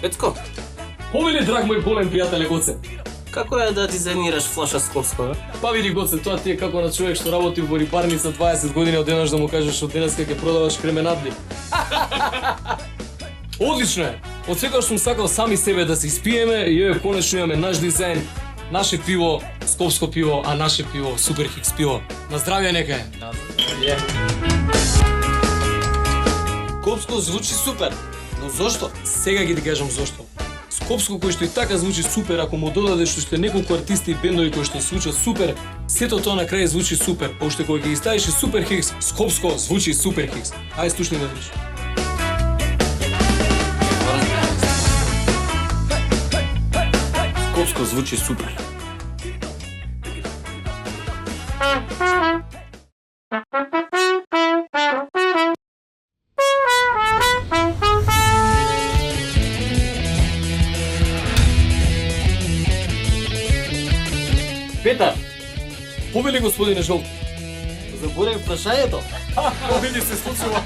Петко, Помили, драг мој голем пријател Гоце. како е да дизајнираш флаша Скопско, бе? Па види Гоце, тоа ти е како на човек што работи во рибарница 20 години, од еднаш да му кажеш од денеска ќе продаваш кременадли. Одлично е. Од секогаш сум сакал сами себе да се испиеме и еве конечно имаме наш дизајн, наше пиво, Скопско пиво, а наше пиво Супер Хикс пиво. На здравје нека е. Скопско звучи супер, но зошто? Сега ги ти кажам зошто. Скопско кој што и така звучи супер, ако му додадеш уште неколку артисти и бендови кои што звучат супер, сето тоа на крај звучи супер. Па уште кога ги ставиш и Супер Хикс, Скопско звучи Супер Хикс. Ајде слушни да видиш. Скопско звучи супер. Петар, повели господине Жолт. Заборев прашањето. Види се случува.